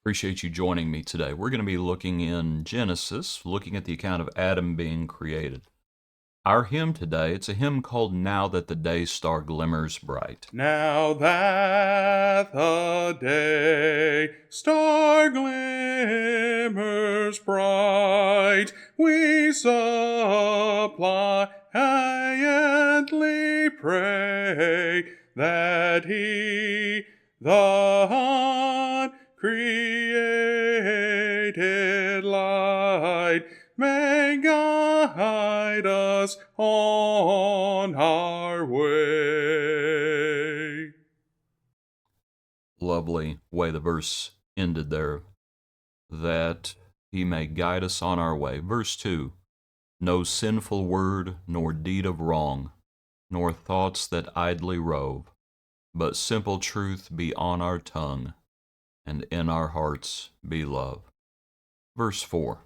Appreciate you joining me today. We're going to be looking in Genesis, looking at the account of Adam being created. Our hymn today, it's a hymn called Now That the Daystar Glimmers Bright. Now that the day star glimmers bright, we suppliantly pray that He, the uncreated light, may guide us on our way. Lovely way the verse ended there. That He may guide us on our way. Verse 2, no sinful word nor deed of wrong, nor thoughts that idly rove, but simple truth be on our tongue, and in our hearts be love. Verse 4,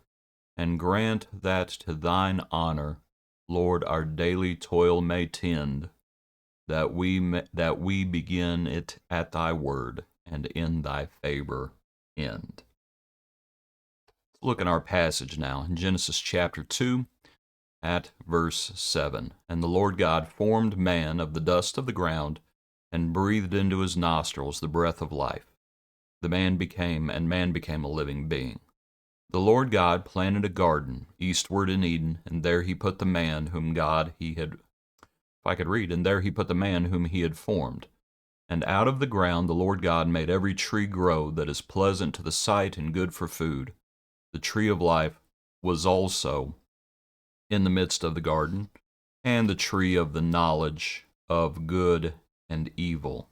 and grant that to thine honor, Lord, our daily toil may tend, that we begin it at thy word, and in thy favor end. Let's look in our passage now in Genesis chapter 2 at verse 7. And the Lord God formed man of the dust of the ground, and breathed into his nostrils the breath of life. Man became a living being. The Lord God planted a garden eastward in Eden, and there he put the man whom and there he put the man whom he had formed. And out of the ground the Lord God made every tree grow that is pleasant to the sight and good for food. The tree of life was also in the midst of the garden, and the tree of the knowledge of good and evil.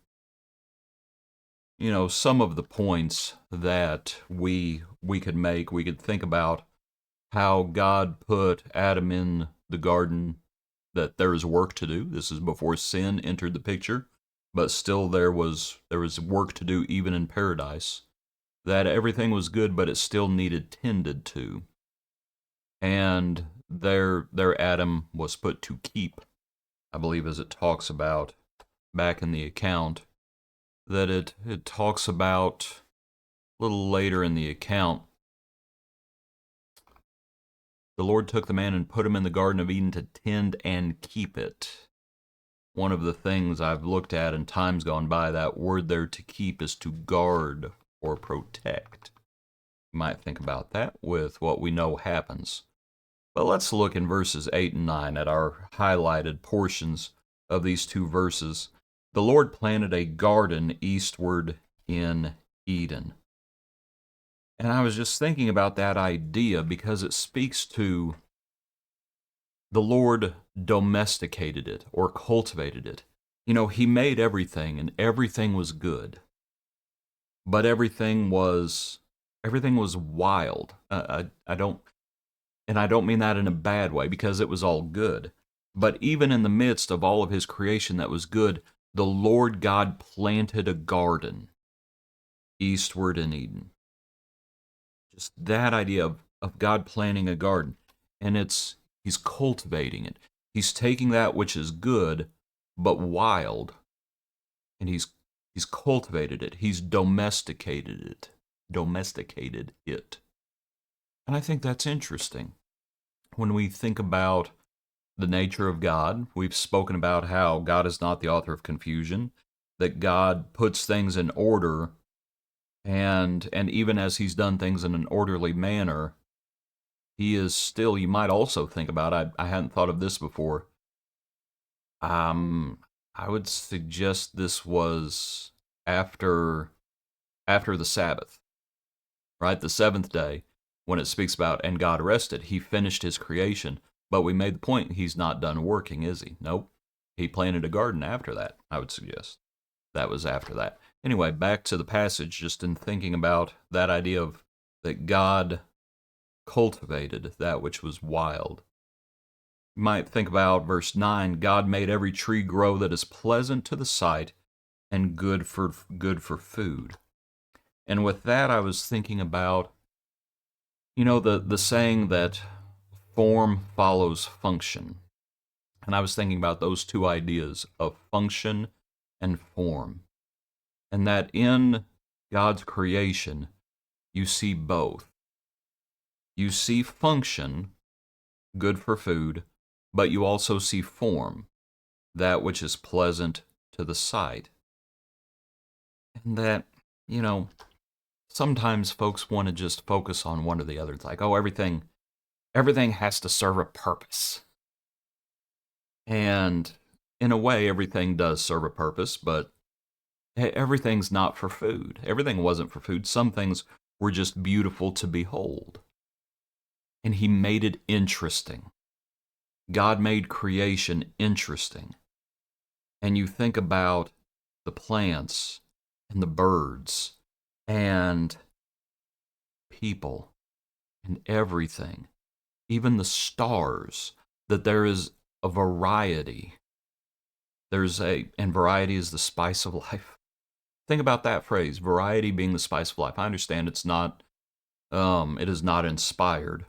You know, some of the points that we could think about how God put Adam in the garden, that there is work to do. This is before sin entered the picture, but still there was work to do even in paradise. That everything was good, but it still needed tended to. And there Adam was put to keep, I believe, as it talks about back in the account, that it talks about a little later in the account. The Lord took the man and put him in the Garden of Eden to tend and keep it. One of the things I've looked at in times gone by, that word there, to keep, is to guard or protect. You might think about that with what we know happens. But let's look in verses 8 and 9 at our highlighted portions of these two verses. The Lord planted a garden eastward in Eden. And I was just thinking about that idea because it speaks to the Lord domesticated it or cultivated it. You know, He made everything, and everything was good. But everything was wild. I don't mean that in a bad way, because it was all good. But even in the midst of all of His creation that was good, the Lord God planted a garden eastward in Eden. Just that idea of God planting a garden. And He's cultivating it. He's taking that which is good, but wild, and He's cultivated it. He's domesticated it. And I think that's interesting. When we think about the nature of God, we've spoken about how God is not the author of confusion, that God puts things in order, and even as He's done things in an orderly manner, He is still, you might also think about, I hadn't thought of this before, I would suggest this was after the Sabbath, right? The seventh day, when it speaks about, and God rested, He finished His creation. But we made the point, He's not done working, is He? Nope. He planted a garden after that, I would suggest. That was after that. Anyway, back to the passage, just in thinking about that idea of that God cultivated that which was wild. You might think about verse 9, God made every tree grow that is pleasant to the sight and good for food. And with that, I was thinking about, you know, the saying that form follows function. And I was thinking about those two ideas of function and form. And that in God's creation, you see both. You see function, good for food, but you also see form, that which is pleasant to the sight. And that, you know, sometimes folks want to just focus on one or the other. It's like, oh, everything has to serve a purpose. And in a way, everything does serve a purpose, but everything's not for food. Everything wasn't for food. Some things were just beautiful to behold. And he made it interesting. God made creation interesting. And you think about the plants and the birds and people and everything, even the stars, that there is a variety. And variety is the spice of life. Think about that phrase, variety being the spice of life. I understand it is not inspired,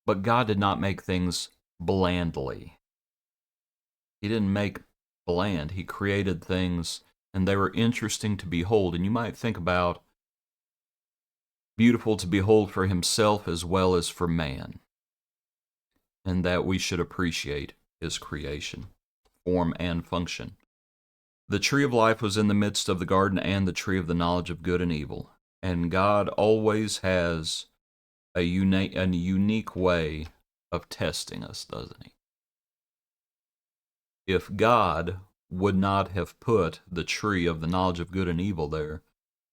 but God did not make things blandly. He didn't make bland. He created things, and they were interesting to behold. And you might think about beautiful to behold for himself as well as for man, and that we should appreciate his creation, form and function. The tree of life was in the midst of the garden, and the tree of the knowledge of good and evil. And God always has a unique way of testing us, doesn't he? If God would not have put the tree of the knowledge of good and evil there,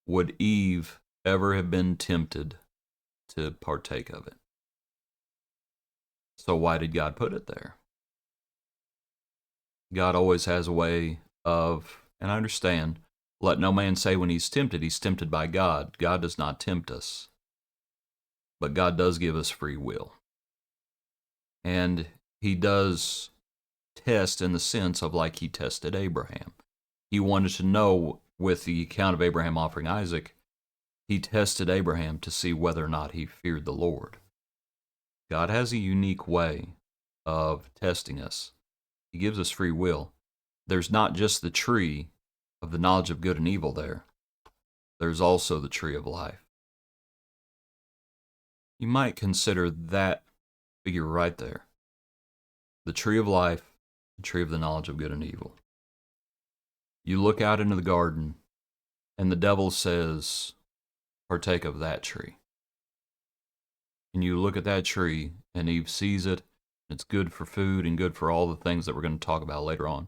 would Eve ever have been tempted to partake of it? So why did God put it there? God always has a way of, and I understand, let no man say when he's tempted by God. God does not tempt us. But God does give us free will. And he does test in the sense of like he tested Abraham. He wanted to know, with the account of Abraham offering Isaac, he tested Abraham to see whether or not he feared the Lord. God has a unique way of testing us. He gives us free will. There's not just the tree of the knowledge of good and evil there. There's also the tree of life. You might consider that figure right there. The tree of life, the tree of the knowledge of good and evil. You look out into the garden, and the devil says, partake of that tree. And you look at that tree, and Eve sees it, and it's good for food and good for all the things that we're going to talk about later on.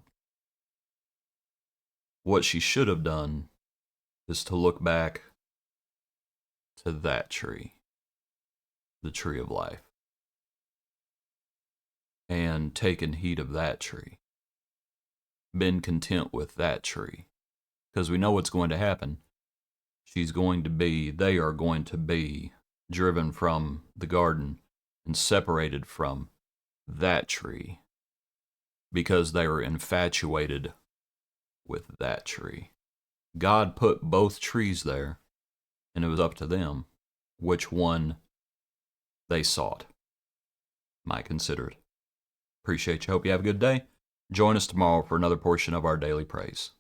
What she should have done is to look back to that tree, the tree of life, and taken heed of that tree, been content with that tree, because we know what's going to happen. They are going to be driven from the garden and separated from that tree because they were infatuated with that tree. God put both trees there, and it was up to them which one they sought. Might consider it. Appreciate you. Hope you have a good day. Join us tomorrow for another portion of our daily praise.